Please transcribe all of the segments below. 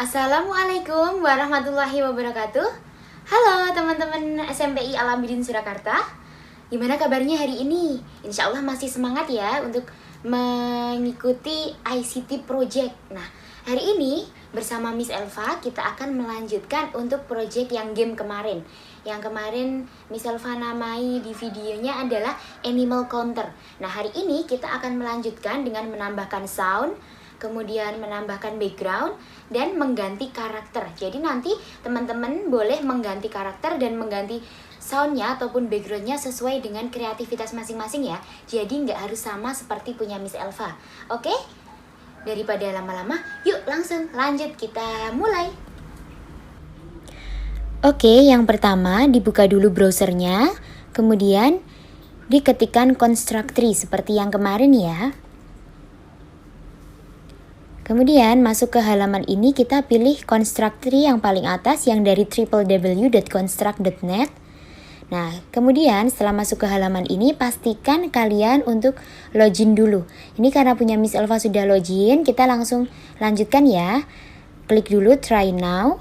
Assalamualaikum warahmatullahi wabarakatuh. Halo teman-teman SMPI Alambidin Surakarta. Gimana kabarnya hari ini? Insya Allah masih semangat ya untuk mengikuti ICT Project. Nah, hari ini bersama Miss Elva kita akan melanjutkan untuk project yang game kemarin. Yang kemarin Miss Elva namai di videonya adalah Animal Counter. Nah, hari ini kita akan melanjutkan dengan menambahkan sound, kemudian menambahkan background dan mengganti karakter. Jadi nanti teman-teman boleh mengganti karakter dan mengganti soundnya ataupun backgroundnya sesuai dengan kreativitas masing-masing ya. Jadi nggak harus sama seperti punya Miss Elva. Oke? Daripada lama-lama, yuk langsung lanjut, kita mulai. Oke, yang pertama dibuka dulu browsernya, kemudian diketikkan construct tree seperti yang kemarin ya. Kemudian masuk ke halaman ini, kita pilih construct tree yang paling atas yang dari www.construct.net. Nah, kemudian setelah masuk ke halaman ini, pastikan kalian untuk login dulu. Ini karena punya Miss Elva sudah login, kita langsung lanjutkan ya. Klik dulu try now.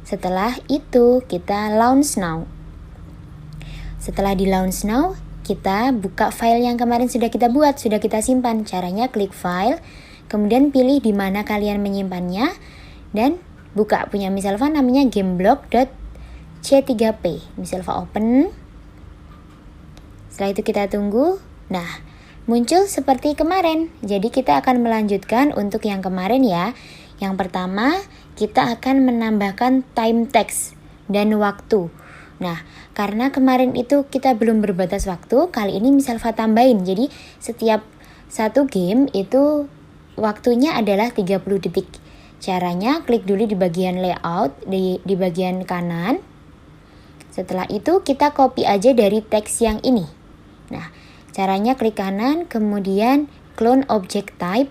Setelah itu kita launch now. Setelah di launch now, kita buka file yang kemarin sudah kita buat, sudah kita simpan. Caranya klik file, kemudian pilih di mana kalian menyimpannya dan buka punya Miss Elva namanya gameblock.c3p. Miss Elva open. Setelah itu kita tunggu. Nah, muncul seperti kemarin. Jadi kita akan melanjutkan untuk yang kemarin ya. Yang pertama, kita akan menambahkan time text dan waktu. Nah, karena kemarin itu kita belum berbatas waktu, kali ini Miss Elva tambahin. Jadi setiap satu game itu waktunya adalah 30 detik. Caranya klik dulu di bagian layout di bagian kanan. Setelah itu kita copy aja dari teks yang ini. Nah, caranya klik kanan kemudian clone object type.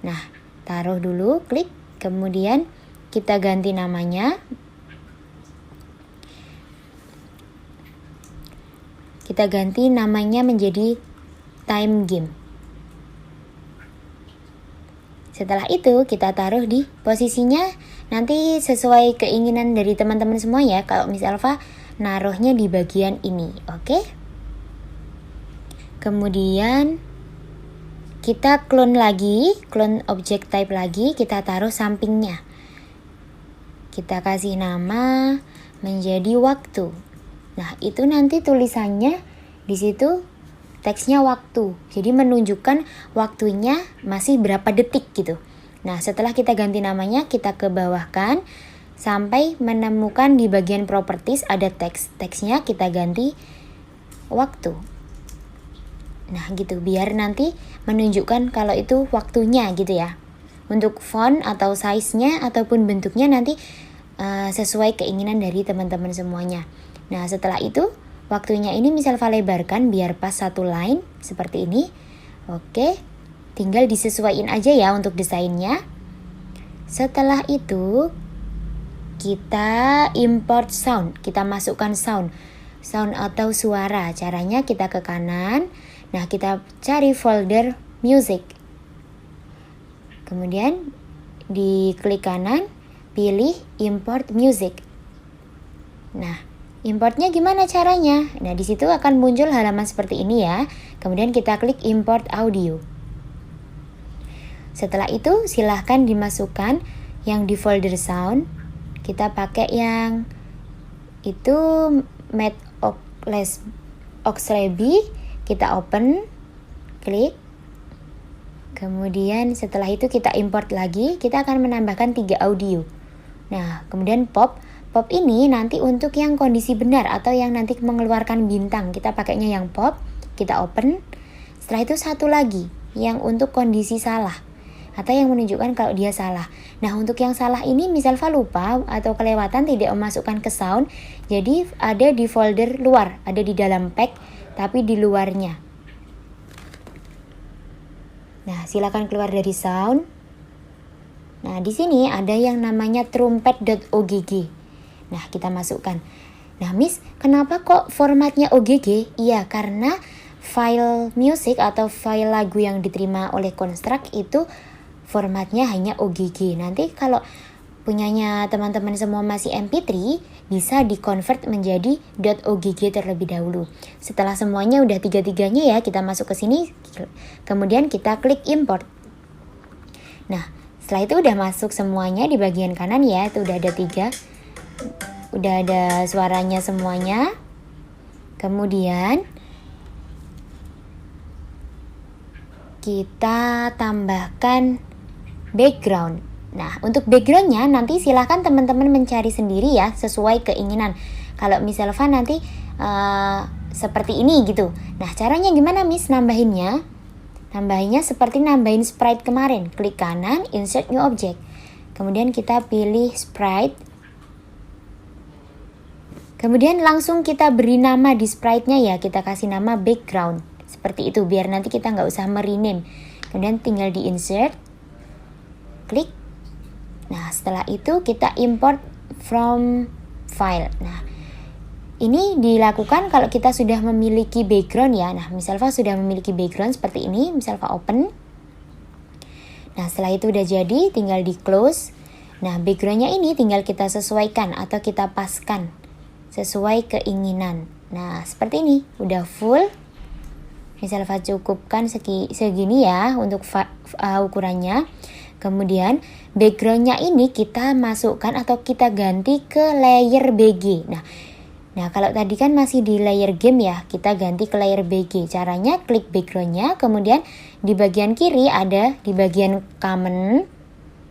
Nah, taruh dulu, klik, kemudian kita ganti namanya. Kita ganti namanya menjadi time game. Setelah itu kita taruh di posisinya nanti sesuai keinginan dari teman-teman semua ya. Kalau Miss Elva naruhnya di bagian ini, oke? Kemudian kita clone lagi, clone object type lagi, kita taruh sampingnya. Kita kasih nama menjadi waktu. Nah, itu nanti tulisannya di situ teksnya waktu, jadi menunjukkan waktunya masih berapa detik gitu. Nah, setelah kita ganti namanya, kita ke bawahkan sampai menemukan di bagian properties ada teksnya kita ganti waktu. Nah, gitu, biar nanti menunjukkan kalau itu waktunya gitu ya. Untuk font atau size-nya ataupun bentuknya nanti sesuai keinginan dari teman-teman semuanya. Nah, setelah itu waktunya ini Miss Elva lebarkan biar pas satu line seperti ini. Oke, tinggal disesuaikan aja ya untuk desainnya. Setelah itu kita import sound, kita masukkan sound atau suara. Caranya kita ke kanan. Nah, kita cari folder music. Kemudian di klik kanan, pilih import music. Nah, importnya gimana caranya? Nah, di situ akan muncul halaman seperti ini ya. Kemudian kita klik import audio. Setelah itu silahkan dimasukkan yang di folder sound. Kita pakai yang itu Matt Oxley. Kita open, klik. Kemudian setelah itu kita import lagi. Kita akan menambahkan 3 audio. Nah, kemudian pop ini nanti untuk yang kondisi benar atau yang nanti mengeluarkan bintang. Kita pakainya yang pop, kita open. Setelah itu satu lagi yang untuk kondisi salah atau yang menunjukkan kalau dia salah. Nah, untuk yang salah ini Miss Elva lupa atau kelewatan tidak memasukkan ke sound. Jadi ada di folder luar, ada di dalam pack tapi di luarnya. Nah, silakan keluar dari sound. Nah, di sini ada yang namanya trumpet.ogg. Nah, kita masukkan. Nah, Miss, kenapa kok formatnya OGG? Iya, karena file music atau file lagu yang diterima oleh Construct itu formatnya hanya OGG. Nanti kalau punyanya teman-teman semua masih MP3, bisa di-convert menjadi .ogg terlebih dahulu. Setelah semuanya udah tiga-tiganya ya, kita masuk ke sini, kemudian kita klik import. Nah, setelah itu udah masuk semuanya di bagian kanan ya, itu udah ada 3. Udah ada suaranya semuanya. Kemudian kita tambahkan background. Nah, untuk backgroundnya nanti silahkan teman-teman mencari sendiri ya, sesuai keinginan. Kalau Miss Elva nanti seperti ini gitu. Nah, caranya gimana Miss nambahinnya? Nambahinnya seperti nambahin sprite kemarin. Klik kanan, insert new object. Kemudian kita pilih sprite. Kemudian langsung kita beri nama di sprite-nya ya, kita kasih nama background. Seperti itu, biar nanti kita nggak usah merename. Kemudian tinggal di insert. Klik. Nah, setelah itu kita import from file. Nah, ini dilakukan kalau kita sudah memiliki background ya. Nah, Miss Elva sudah memiliki background seperti ini. Miss Elva open. Nah, setelah itu udah jadi, tinggal di close. Nah, backgroundnya ini tinggal kita sesuaikan atau kita paskan sesuai keinginan. Nah, seperti ini. Udah full. Miss Elva cukupkan segini ya untuk ukurannya. Kemudian backgroundnya ini kita masukkan atau kita ganti ke layer BG. Nah kalau tadi kan masih di layer game ya, kita ganti ke layer BG. Caranya klik backgroundnya, kemudian di bagian kiri ada, di bagian common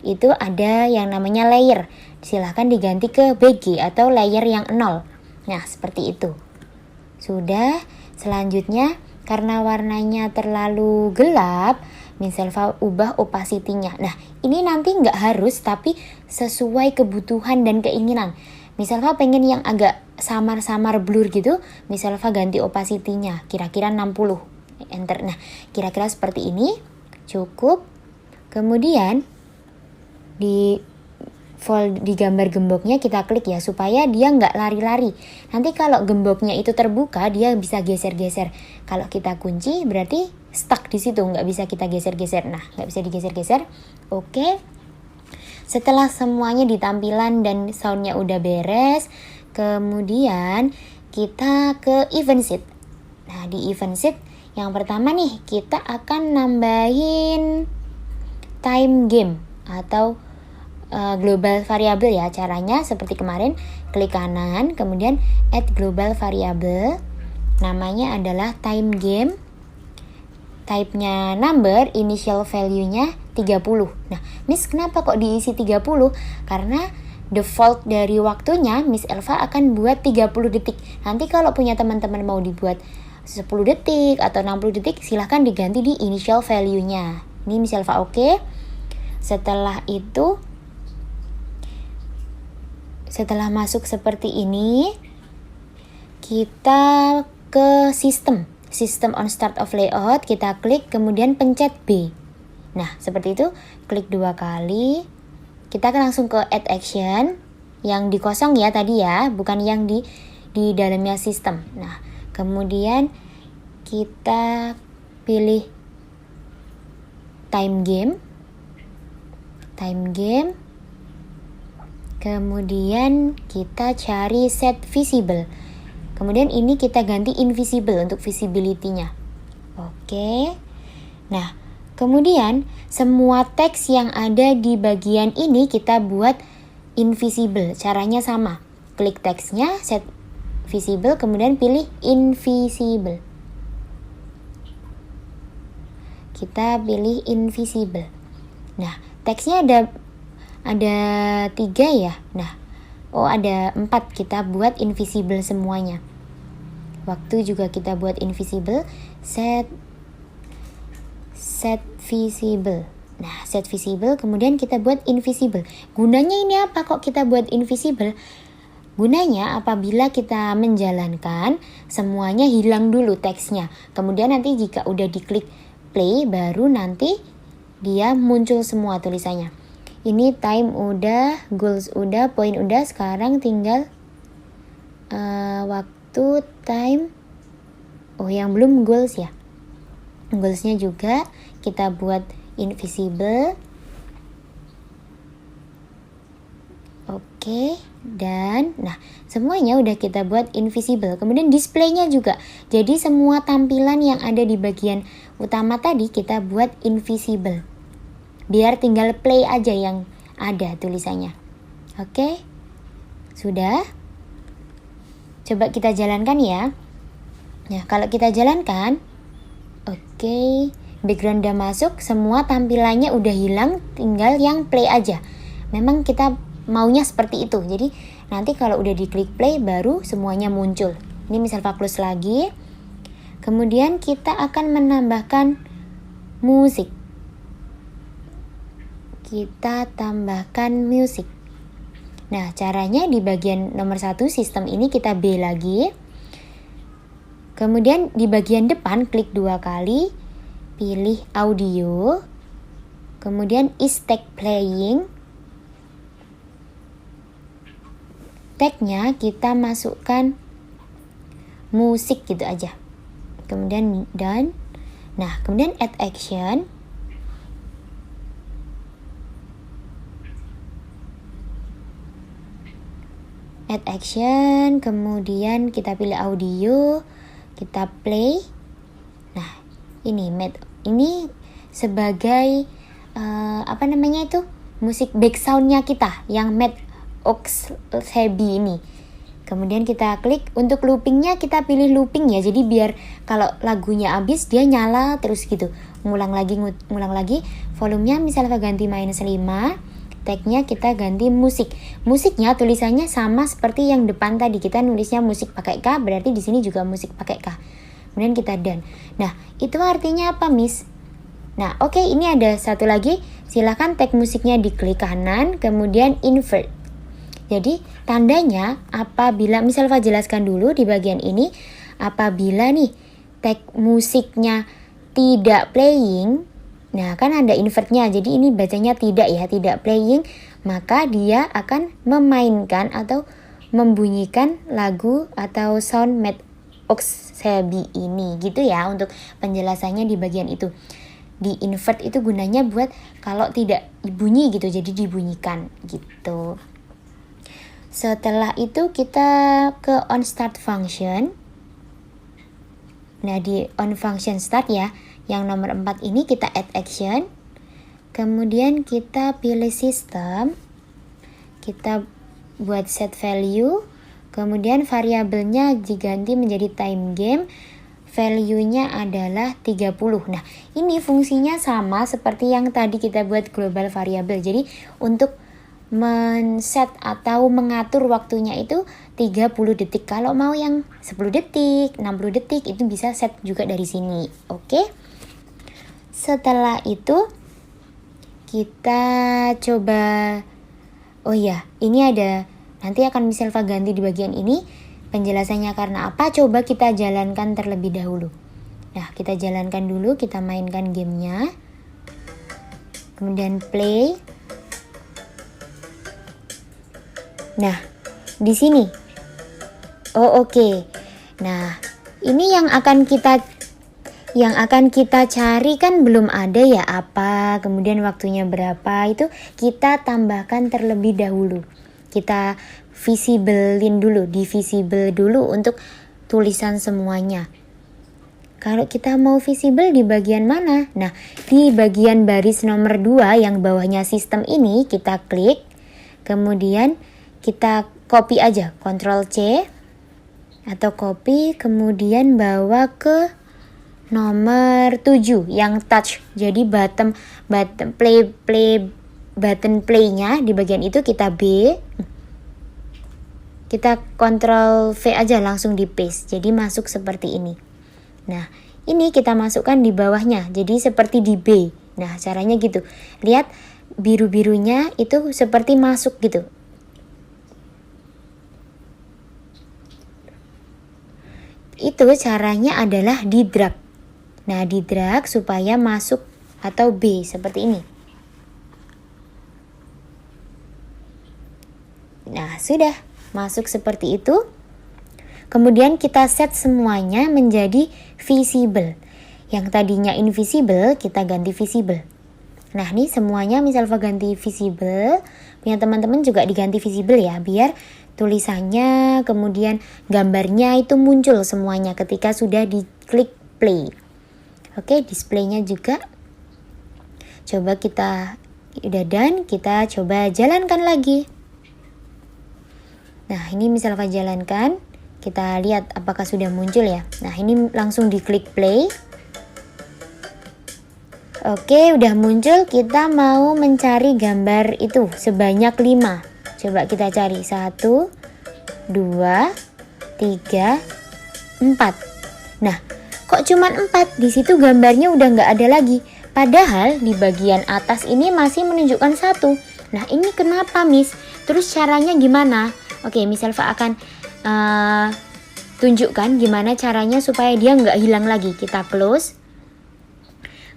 itu ada yang namanya layer. Silahkan diganti ke BG atau layer yang 0. Nah seperti itu. Sudah, selanjutnya karena warnanya terlalu gelap, Miss Elva ubah opacity-nya. Nah, ini nanti nggak harus, tapi sesuai kebutuhan dan keinginan. Miss Elva pengen yang agak samar-samar blur gitu, Miss Elva ganti opacity-nya, kira-kira 60. Enter. Nah, kira-kira seperti ini, cukup. Kemudian, di gambar gemboknya kita klik ya, supaya dia nggak lari-lari. Nanti kalau gemboknya itu terbuka, dia bisa geser-geser. Kalau kita kunci, berarti stuck di situ, nggak bisa kita geser-geser. Nah, nggak bisa digeser-geser. Oke. Setelah semuanya di tampilan dan soundnya udah beres, kemudian kita ke event sheet. Nah, di event sheet yang pertama nih, kita akan nambahin time game atau global variable ya. Caranya seperti kemarin, klik kanan, kemudian add global variable. Namanya adalah time game. Type-nya number, initial value-nya 30. Nah, Miss kenapa kok diisi 30? Karena default dari waktunya Miss Elva akan buat 30 detik. Nanti kalau punya teman-teman mau dibuat 10 detik atau 60 detik, silahkan diganti di initial value-nya. Ini Miss Elva oke. Setelah itu, setelah masuk seperti ini, kita ke sistem on start of layout, kita klik kemudian pencet B. Nah seperti itu, klik 2 kali, kita akan langsung ke add action yang di kosong ya tadi ya, bukan yang di dalamnya sistem. Nah kemudian kita pilih time game, kemudian kita cari set visible. Kemudian ini kita ganti invisible untuk visibility-nya. Oke. Nah, kemudian semua teks yang ada di bagian ini kita buat invisible. Caranya sama. Klik teksnya, set visible, kemudian pilih invisible. Kita pilih invisible. Nah, teksnya ada 3 ya. Nah, ada 4, kita buat invisible semuanya. Waktu juga kita buat invisible, set visible. Nah, set visible, kemudian kita buat invisible. Gunanya ini apa kok kita buat invisible? Gunanya apabila kita menjalankan, semuanya hilang dulu teksnya. Kemudian nanti jika udah diklik play, baru nanti dia muncul semua tulisannya. Ini time udah, goals udah, point udah, sekarang tinggal waktu, time. Yang belum goals ya. Goalsnya juga kita buat invisible. Oke, dan nah semuanya udah kita buat invisible. Kemudian displaynya juga. Jadi semua tampilan yang ada di bagian utama tadi kita buat invisible. Biar tinggal play aja yang ada tulisannya. Oke, sudah. Coba kita jalankan ya. Nah, kalau kita jalankan, oke, background udah masuk, semua tampilannya udah hilang, tinggal yang play aja. Memang kita maunya seperti itu. Jadi nanti kalau udah diklik play baru semuanya muncul. Ini misal close lagi. Kemudian kita akan menambahkan musik. Kita tambahkan musik. Nah, caranya di bagian nomor 1 sistem ini kita B lagi. Kemudian di bagian depan klik 2 kali, pilih audio. Kemudian is tag playing. Tagnya kita masukkan musik gitu aja. Kemudian done. Nah, kemudian add action. Add action, kemudian kita pilih audio, kita play. Nah, ini sebagai musik backgroundnya kita yang Matt Oxley ini. Kemudian kita klik untuk loopingnya, kita pilih looping ya. Jadi biar kalau lagunya habis dia nyala terus gitu. Ngulang lagi. Volumenya misalnya ganti -5. Tagnya kita ganti musik. Musiknya tulisannya sama seperti yang depan tadi. Kita nulisnya musik pakai K, berarti di sini juga musik pakai K. Kemudian kita done. Nah, itu artinya apa, Miss? Nah, oke, ini ada satu lagi. Silahkan tag musiknya diklik kanan, kemudian invert. Jadi tandanya apabila, misal Pak jelaskan dulu di bagian ini, apabila nih tag musiknya tidak playing, nah kan ada invertnya, jadi ini bacanya tidak playing, maka dia akan memainkan atau membunyikan lagu atau sound Matt Oxley ini gitu ya, untuk penjelasannya di bagian itu. Di invert itu gunanya buat kalau tidak bunyi gitu, jadi dibunyikan gitu. Setelah itu kita ke on start function. Nah, di on function start ya, yang nomor 4 ini kita add action. Kemudian kita pilih system. Kita buat set value. Kemudian variabelnya diganti menjadi time game. Value-nya adalah 30. Nah, ini fungsinya sama seperti yang tadi kita buat global variable. Jadi untuk men-set atau mengatur waktunya itu 30 detik. Kalau mau yang 10 detik, 60 detik itu bisa set juga dari sini. Oke. Setelah itu kita coba, oh ya, ini ada, nanti akan misal ganti di bagian ini. Penjelasannya karena apa? Coba kita jalankan terlebih dahulu. Nah, kita jalankan dulu, kita mainkan gamenya. Kemudian play. Nah, di sini. Oh, oke. Nah, ini yang akan kita cari kan belum ada ya, apa, kemudian waktunya berapa, itu kita tambahkan terlebih dahulu. Kita visible-in dulu, divisible dulu untuk tulisan semuanya. Kalau kita mau visible di bagian mana? Nah, di bagian baris nomor 2 yang bawahnya sistem ini kita klik. Kemudian kita copy aja, Ctrl C atau copy, kemudian bawa ke nomor 7 yang touch. Jadi button play-nya di bagian itu kita B. Kita Ctrl V aja langsung di paste. Jadi masuk seperti ini. Nah, ini kita masukkan di bawahnya. Jadi seperti di B. Nah, caranya gitu. Lihat biru-birunya itu seperti masuk gitu. Itu caranya adalah di drag. Nah, di drag supaya masuk atau B seperti ini. Nah, sudah masuk seperti itu. Kemudian kita set semuanya menjadi visible. Yang tadinya invisible kita ganti visible. Nah, ini semuanya misal ganti visible. punya teman-teman juga diganti visible ya, biar tulisannya kemudian gambarnya itu muncul semuanya ketika sudah diklik play. Oke, displaynya juga coba kita udah done, kita coba jalankan lagi. Nah, ini misalkan jalankan, kita lihat apakah sudah muncul ya. Nah, ini langsung diklik play. Oke, udah muncul. Kita mau mencari gambar itu sebanyak 5. Coba kita cari 1, 2, 3, 4. Nah, kok cuman 4? Di situ gambarnya udah nggak ada lagi. Padahal di bagian atas ini masih menunjukkan 1. Nah, ini kenapa, Miss? Terus caranya gimana? Oke, Miss Elva akan tunjukkan gimana caranya supaya dia nggak hilang lagi. Kita close.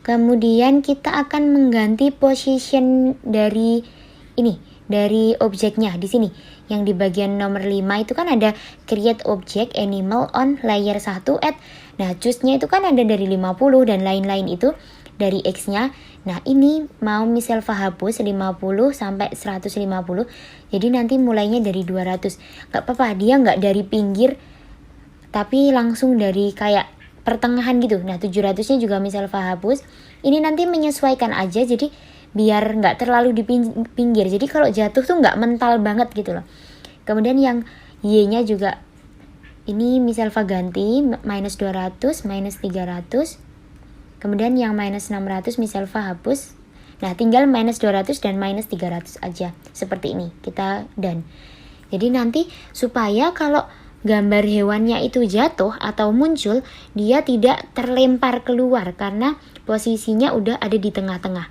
Kemudian kita akan mengganti position dari ini, dari objeknya di sini. Yang di bagian nomor 5 itu kan ada create object animal on layer 1 at. Nah, choose-nya itu kan ada dari 50 dan lain-lain itu dari X-nya. Nah, ini mau Miss Elva hapus 50 sampai 150. Jadi nanti mulainya dari 200. Gak apa-apa, dia nggak dari pinggir tapi langsung dari kayak pertengahan gitu. Nah, 700-nya juga Miss Elva hapus. Ini nanti menyesuaikan aja, jadi biar nggak terlalu di pinggir. Jadi kalau jatuh tuh nggak mental banget gitu loh. Kemudian yang Y-nya juga ini Miss Elva ganti minus 200, minus 300. Kemudian yang minus 600 Miss Elva hapus. Nah, tinggal minus 200 dan minus 300 aja. Seperti ini, kita done. Jadi nanti supaya kalau gambar hewannya itu jatuh atau muncul, dia tidak terlempar keluar karena posisinya udah ada di tengah-tengah.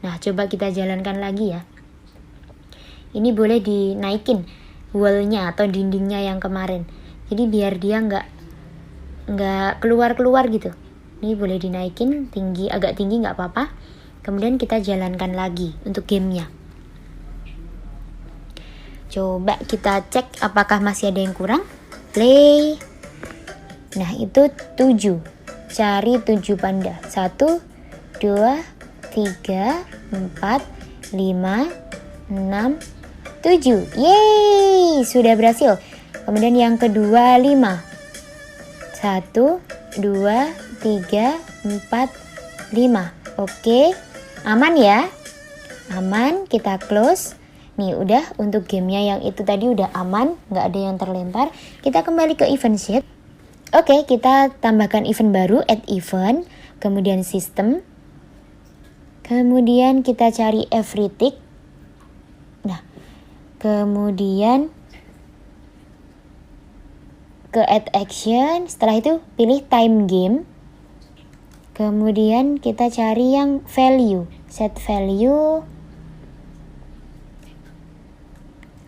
Nah, coba kita jalankan lagi ya. Ini boleh dinaikin wall-nya atau dindingnya yang kemarin. Jadi biar dia nggak keluar-keluar gitu. Ini boleh dinaikin tinggi, agak tinggi nggak apa-apa. Kemudian kita jalankan lagi untuk gamenya. Coba kita cek apakah masih ada yang kurang. Play. Nah, itu 7. Cari 7 panda. 1, 2, 3, 4, 5, 6, 7. Yeay, sudah berhasil. Kemudian yang kedua 5. 1, 2, 3, 4, 5. Oke, aman ya? Aman, kita close. Nih udah untuk gamenya yang itu tadi udah aman, nggak ada yang terlempar. Kita kembali ke event sheet. Oke, kita tambahkan event baru, add event, kemudian system. Kemudian kita cari every tick. Nah, kemudian ke add action, setelah itu pilih time game. Kemudian kita cari yang value, set value.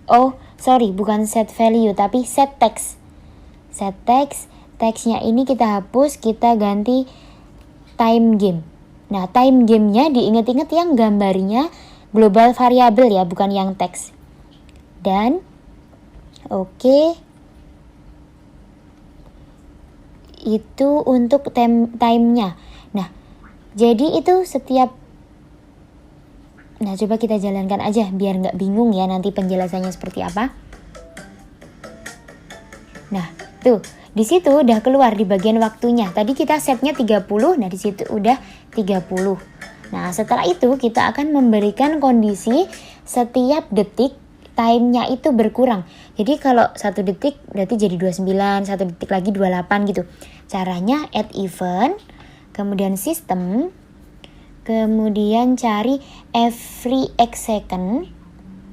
Oh, sorry, bukan set value tapi set text. Set text, teksnya ini kita hapus, kita ganti time game. Nah, time game-nya diingat-ingat yang gambarnya global variable ya, bukan yang teks. Dan oke. Itu untuk time-nya. Nah, jadi itu setiap. Nah, coba kita jalankan aja biar nggak bingung ya nanti penjelasannya seperti apa. Nah, tuh, di situ udah keluar di bagian waktunya. Tadi kita setnya 30, nah di situ udah 30. Nah, setelah itu kita akan memberikan kondisi setiap detik time-nya itu berkurang. Jadi kalau 1 detik berarti jadi 29, 1 detik lagi 28 gitu. Caranya add event, kemudian system, kemudian cari every X second.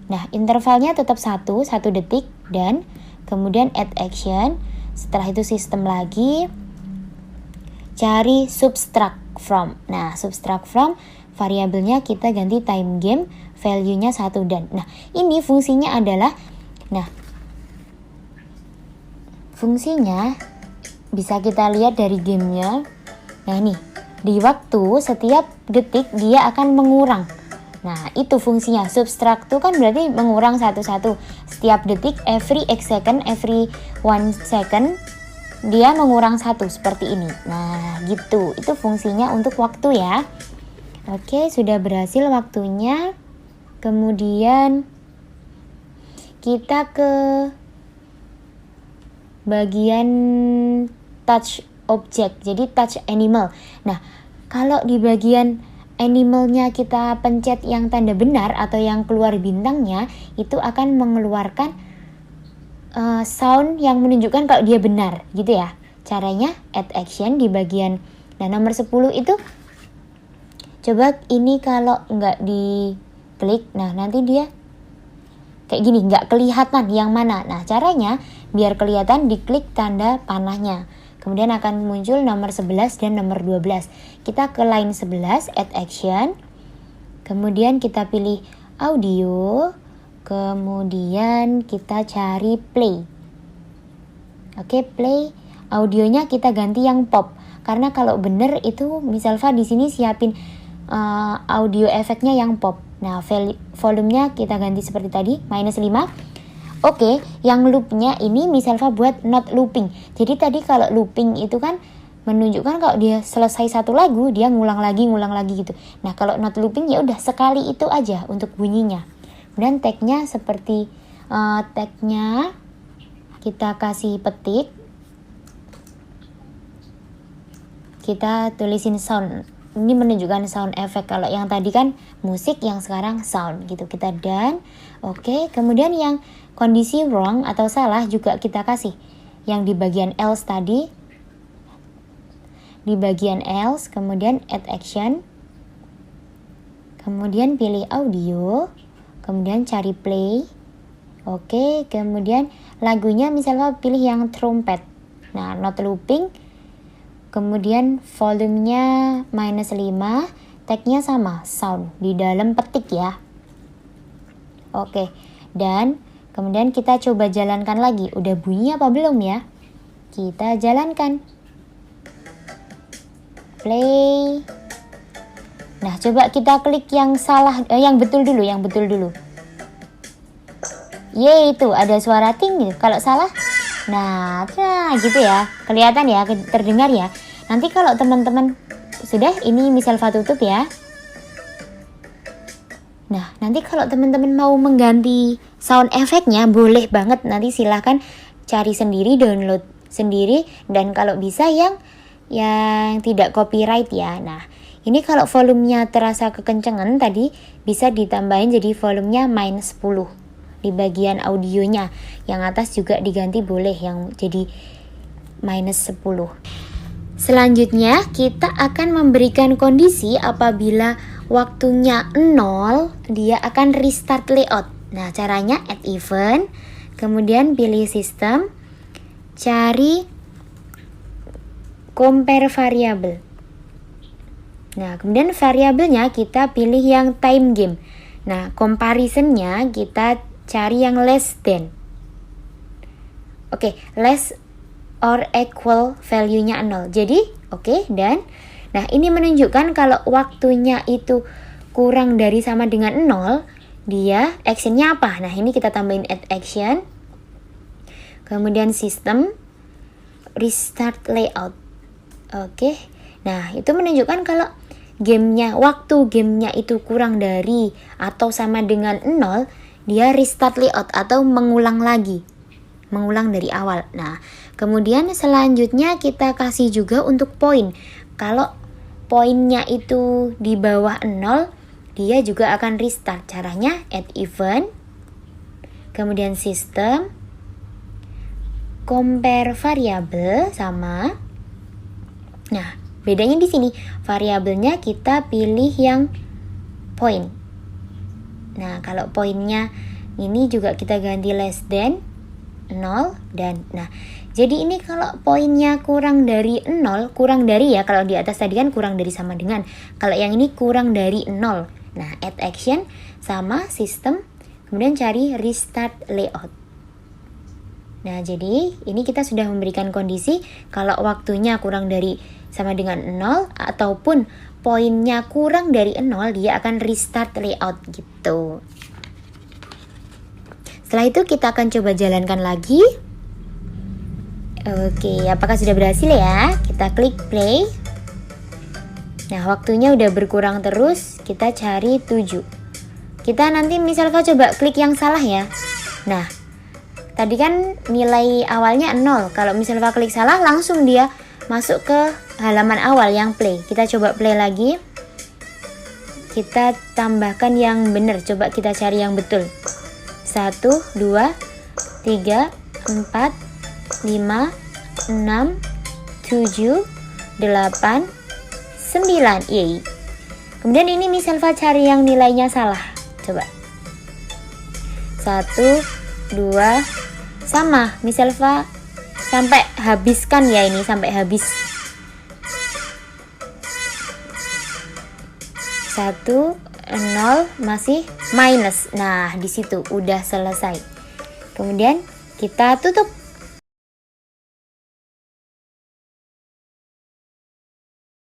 Nah, intervalnya tetap 1 detik dan kemudian add action. Setelah itu sistem lagi. Cari subtract from. Nah, subtract from variabelnya kita ganti time game, value-nya 1 dan. Nah, ini fungsinya adalah fungsinya bisa kita lihat dari gamenya. Nah, ini di waktu setiap detik dia akan mengurang. Nah, itu fungsinya. Subtract itu kan berarti mengurang satu-satu. Setiap detik, every X second, every 1 second, dia mengurang 1 seperti ini. Nah, gitu. Itu fungsinya untuk waktu ya. Oke, sudah berhasil waktunya. Kemudian kita ke bagian touch object, jadi touch animal. Nah, kalau di bagian animalnya kita pencet yang tanda benar atau yang keluar bintangnya, itu akan mengeluarkan sound yang menunjukkan kalau dia benar, gitu ya. Caranya add action di bagian, nah nomor 10 itu coba ini kalau nggak diklik, nah nanti dia kayak gini, nggak kelihatan yang mana. Nah caranya biar kelihatan, diklik tanda panahnya, kemudian akan muncul nomor 11 dan nomor 12. Kita ke line 11, add action, kemudian kita pilih audio, kemudian kita cari play. Oke, play. Audionya kita ganti yang pop, karena kalau bener itu Miss Elva di sini siapin audio efeknya yang pop. Nah, volumenya kita ganti seperti tadi, -5. Oke, yang loopnya ini Miss Elva buat not looping. Jadi tadi kalau looping itu kan menunjukkan kalau dia selesai satu lagu, dia ngulang lagi gitu. Nah, kalau not looping ya udah sekali itu aja untuk bunyinya. Dan tagnya seperti tagnya kita kasih petik, kita tulisin sound. Ini menunjukkan sound effect. Kalau yang tadi kan musik, yang sekarang sound gitu. Kita done. Oke, kemudian yang kondisi wrong atau salah juga kita kasih. Yang di bagian else tadi, di bagian else, kemudian add action, kemudian pilih audio, kemudian cari play. Oke, kemudian lagunya misalnya pilih yang trumpet. Nah, not looping. Kemudian volumenya -5, tagnya sama, sound, di dalam petik ya. Oke, dan kemudian kita coba jalankan lagi. Udah bunyi apa belum ya? Kita jalankan. Play. Nah, coba kita klik yang salah, yang betul dulu. Yeay, itu ada suara ting gitu. Kalau salah, nah gitu ya. Kelihatan ya, terdengar ya. Nanti kalau teman-teman sudah, ini Miss Elva tutup ya. Nah, nanti kalau teman-teman mau mengganti sound efeknya, boleh banget. Nanti silahkan cari sendiri, download sendiri. Dan kalau bisa yang tidak copyright ya. Nah, ini kalau volumenya terasa kekencengan tadi, bisa ditambahin jadi volumenya -10 di bagian audionya. Yang atas juga diganti boleh, yang jadi -10. Selanjutnya kita akan memberikan kondisi apabila waktunya 0, dia akan restart layout. Nah, caranya add event, kemudian pilih sistem, cari compare variable. Nah, kemudian variabelnya kita pilih yang time game. Nah, comparisonnya kita cari yang less than. Oke, less or equal value-nya 0. Jadi, oke, dan nah ini menunjukkan kalau waktunya itu kurang dari sama dengan 0, dia actionnya apa? Nah, ini kita tambahin add action. Kemudian sistem, restart layout. Oke. Nah, itu menunjukkan kalau waktu gamenya itu kurang dari atau sama dengan 0, dia restart layout atau mengulang dari awal. Nah, kemudian selanjutnya kita kasih juga untuk poin. Kalau poinnya itu di bawah 0, dia juga akan restart. Caranya add event, kemudian sistem, compare variable sama. Nah, bedanya di sini, variabelnya kita pilih yang point. Nah, kalau poinnya ini juga kita ganti less than 0 dan nah. Jadi ini kalau poinnya kurang dari 0, kurang dari ya, kalau di atas tadi kan kurang dari sama dengan. Kalau yang ini kurang dari 0. Nah, add action sama sistem, kemudian cari restart layout. Nah, jadi ini kita sudah memberikan kondisi kalau waktunya kurang dari sama dengan 0 ataupun poinnya kurang dari 0, dia akan restart layout gitu. Setelah itu kita akan coba jalankan lagi. Oke, apakah sudah berhasil ya? Kita klik play. Nah, waktunya udah berkurang terus. Kita cari 7. Kita nanti Miss Elva coba klik yang salah ya. Nah, tadi kan nilai awalnya 0. Kalau Miss Elva klik salah, langsung dia masuk ke halaman awal yang play. Kita coba play lagi. Kita tambahkan yang benar. Coba kita cari yang betul. 1, 2, 3, 4, 5, 6, 7, 8, 9. Yeay. Kemudian ini Miss Elva cari yang nilainya salah. Coba. 1, 2, sama. Miss Elva sampai habiskan ya ini, sampai habis. 1, 0, masih minus. Nah, di situ udah selesai. Kemudian kita tutup.